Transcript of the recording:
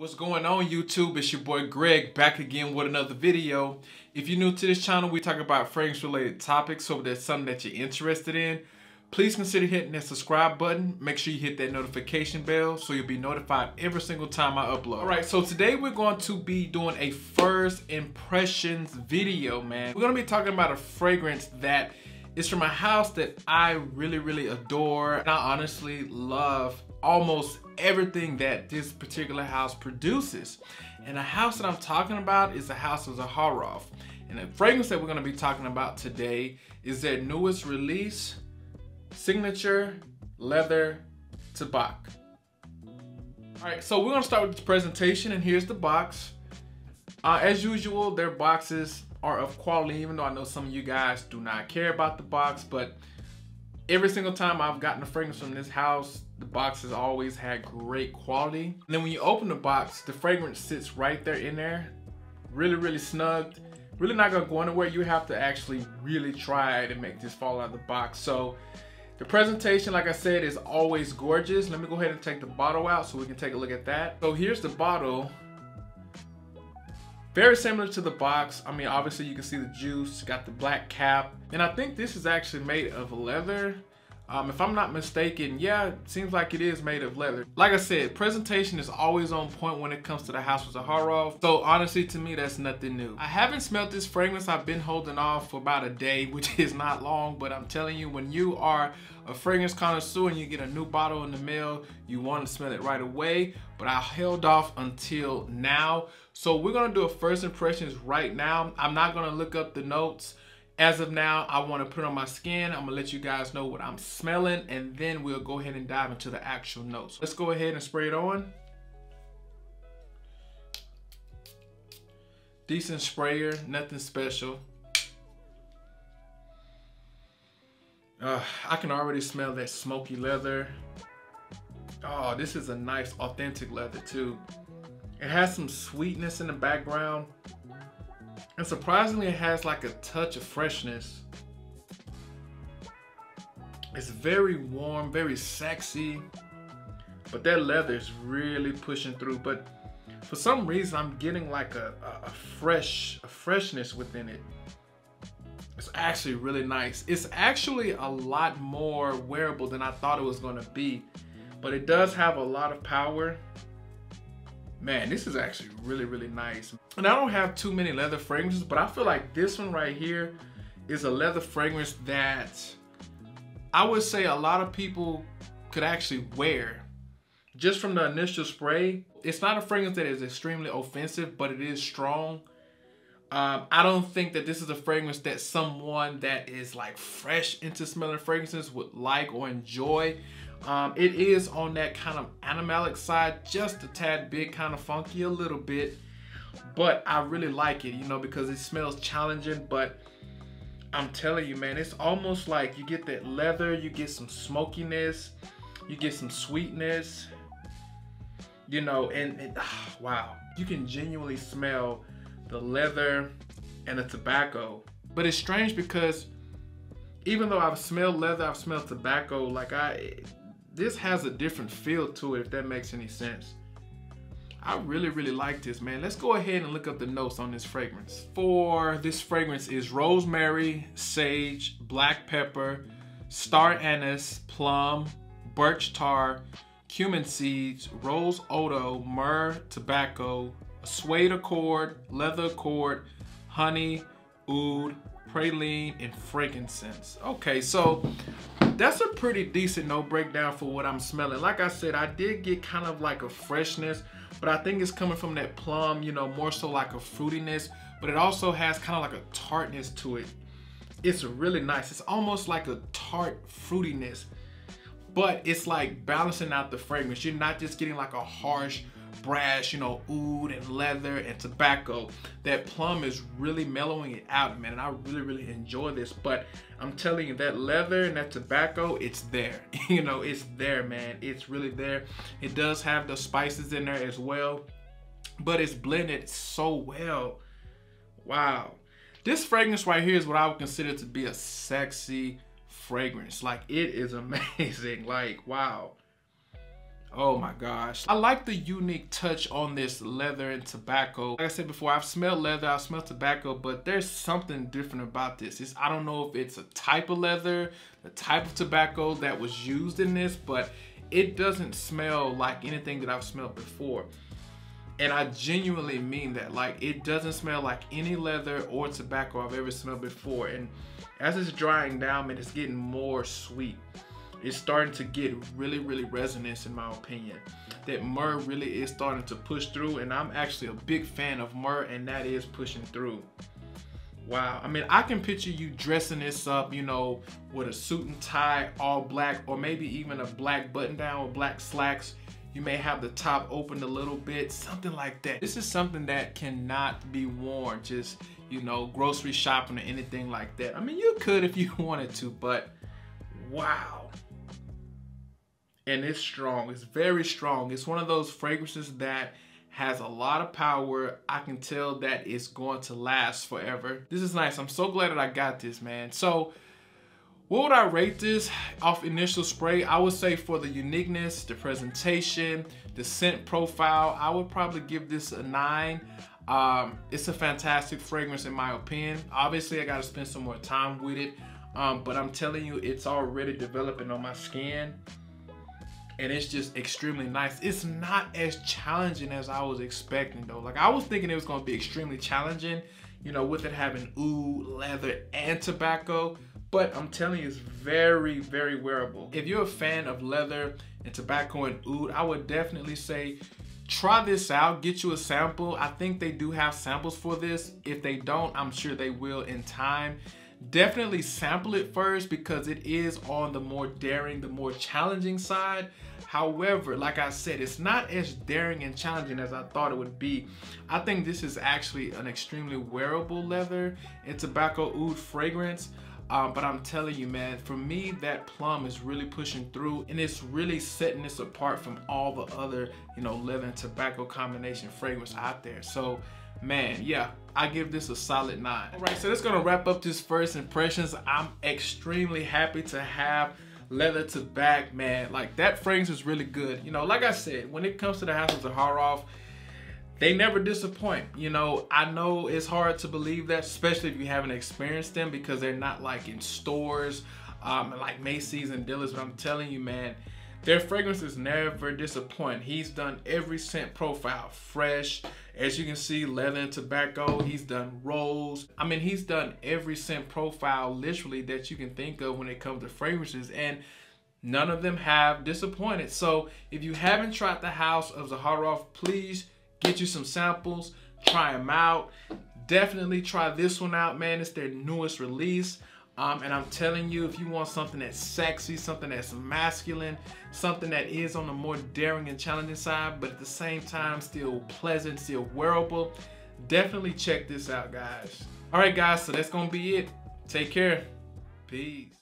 What's going on, YouTube? It's your boy Greg back again with another video. If you're new to this channel, we talk about fragrance related topics, so if there's something that you're interested in, please consider hitting that subscribe button. Make sure you hit that notification bell so you'll be notified every single time I upload. Alright, so today we're going to be doing a first impressions video, man. We're going to be talking about a fragrance that is from a house that I really adore. And I honestly love almost everything that this particular house produces. And the house that I'm talking about is the house of Zaharoff. And the fragrance that we're going to be talking about today is their newest release, Signature Leather Tabac. Alright, so we're going to start with this presentation, and here's the box. As usual, their boxes are of quality, even though I know some of you guys do not care about the box, but every single time I've gotten a fragrance from this house, the box has always had great quality. And then when you open the box, the fragrance sits right there in there, really snugged. Really not gonna go anywhere. You have to actually really try to make this fall out of the box. So the presentation, like I said, is always gorgeous. Let me go ahead and take the bottle out so we can take a look at that. So here's the bottle. Very similar to the box. I mean, obviously you can see the juice, got the black cap. And I think this is actually made of leather. If I'm not mistaken, yeah, it seems like it is made of leather. Like I said, presentation is always on point when it comes to the house with Zaharoff. So honestly, to me, that's nothing new. I haven't smelled this fragrance. I've been holding off for about a day, which is not long, but I'm telling you, when you are a fragrance connoisseur and you get a new bottle in the mail, you want to smell it right away. But I held off until now. So we're gonna do a first impressions right now. I'm not gonna look up the notes. As of now, I want to put it on my skin. I'm gonna let you guys know what I'm smelling, and then we'll go ahead and dive into the actual notes. Let's go ahead and spray it on. Decent sprayer, nothing special. I can already smell that smoky leather. Oh, this is a nice authentic leather too. It has some sweetness in the background. And surprisingly, it has like a touch of freshness. It's very warm, very sexy, but that leather is really pushing through. But for some reason, I'm getting like a freshness within it. It's actually really nice. It's actually a lot more wearable than I thought it was gonna be, but it does have a lot of power. Man, this is actually really nice. And I don't have too many leather fragrances, but I feel like this one right here is a leather fragrance that I would say a lot of people could actually wear. Just from the initial spray, it's not a fragrance that is extremely offensive, but it is strong. I don't think that this is a fragrance that someone that is like fresh into smelling fragrances would like or enjoy. It is on that kind of animalic side, just a tad bit, kind of funky a little bit, but I really like it, you know, because it smells challenging. But I'm telling you, man, it's almost like you get that leather, you get some smokiness, you get some sweetness, you know, and wow, you can genuinely smell the leather and the tobacco. But it's strange because even though I've smelled leather, I've smelled tobacco, like this has a different feel to it, if that makes any sense. I really like this, man. Let's go ahead and look up the notes on this fragrance. For this fragrance is rosemary, sage, black pepper, star anise, plum, birch tar, cumin seeds, rose otto, myrrh, tobacco, suede accord, leather accord, honey, oud, praline, and frankincense. Okay, so that's a pretty decent note breakdown for what I'm smelling. Like I said, I did get kind of like a freshness, but I think it's coming from that plum, you know, more so like a fruitiness, but it also has kind of like a tartness to it. It's really nice. It's almost like a tart fruitiness, but it's like balancing out the fragrance. You're not just getting like a harsh brass, you know, oud and leather and tobacco. That plum is really mellowing it out, man, and I really enjoy this. But I'm telling you, that leather and that tobacco, it's there. You know, it's there, man. It's really there. It does have the spices in there as well, but it's blended so well. Wow. This fragrance right here is what I would consider to be a sexy fragrance. Like, it is amazing. Like, wow. Oh my gosh. I like the unique touch on this leather and tobacco. Like I said before, I've smelled leather, I've smelled tobacco, but there's something different about this. I don't know if it's a type of leather, the type of tobacco that was used in this, but it doesn't smell like anything that I've smelled before. And I genuinely mean that. Like, it doesn't smell like any leather or tobacco I've ever smelled before. And as it's drying down, man, it's getting more sweet. It's starting to get really, really resonance, in my opinion. That myrrh really is starting to push through, and I'm actually a big fan of myrrh, and that is pushing through. Wow, I mean, I can picture you dressing this up, you know, with a suit and tie, all black, or maybe even a black button down with black slacks. You may have the top opened a little bit, something like that. This is something that cannot be worn just, you know, grocery shopping or anything like that. I mean, you could if you wanted to, but wow. And it's strong, it's very strong. It's one of those fragrances that has a lot of power. I can tell that it's going to last forever. This is nice. I'm so glad that I got this, man. So what would I rate this off initial spray? I would say for the uniqueness, the presentation, the scent profile, I would probably give this a 9. It's a fantastic fragrance in my opinion. Obviously, I gotta spend some more time with it, but I'm telling you, it's already developing on my skin. And it's just extremely nice. It's not as challenging as I was expecting though. Like, I was thinking it was gonna be extremely challenging, you know, with it having oud, leather, and tobacco. But I'm telling you, it's very, very wearable. If you're a fan of leather and tobacco and oud, I would definitely say try this out, get you a sample. I think they do have samples for this. If they don't, I'm sure they will in time. Definitely sample it first because it is on the more daring, the more challenging side. However, like I said, it's not as daring and challenging as I thought it would be. I think this is actually an extremely wearable leather and tobacco oud fragrance. But I'm telling you, man, for me, that plum is really pushing through, and it's really setting this apart from all the other, you know, leather and tobacco combination fragrance out there. So, man, yeah, I give this a solid 9. All right, so that's gonna wrap up this first impressions. I'm extremely happy to have leather tobacco, man. Like, that fragrance is really good. You know, like I said, when it comes to the house of Zaharoff, they never disappoint. You know, I know it's hard to believe that, especially if you haven't experienced them because they're not like in stores, like Macy's and Dillard's, but I'm telling you, man, their fragrances never disappoint. He's done every scent profile fresh. As you can see, leather and tobacco. He's done rolls. I mean, he's done every scent profile literally that you can think of when it comes to fragrances, and none of them have disappointed. So if you haven't tried the house of Zaharoff, please get you some samples, try them out. Definitely try this one out, man. It's their newest release. And I'm telling you, if you want something that's sexy, something that's masculine, something that is on the more daring and challenging side, but at the same time still pleasant, still wearable, definitely check this out, guys. All right, guys, so that's gonna be it. Take care. Peace.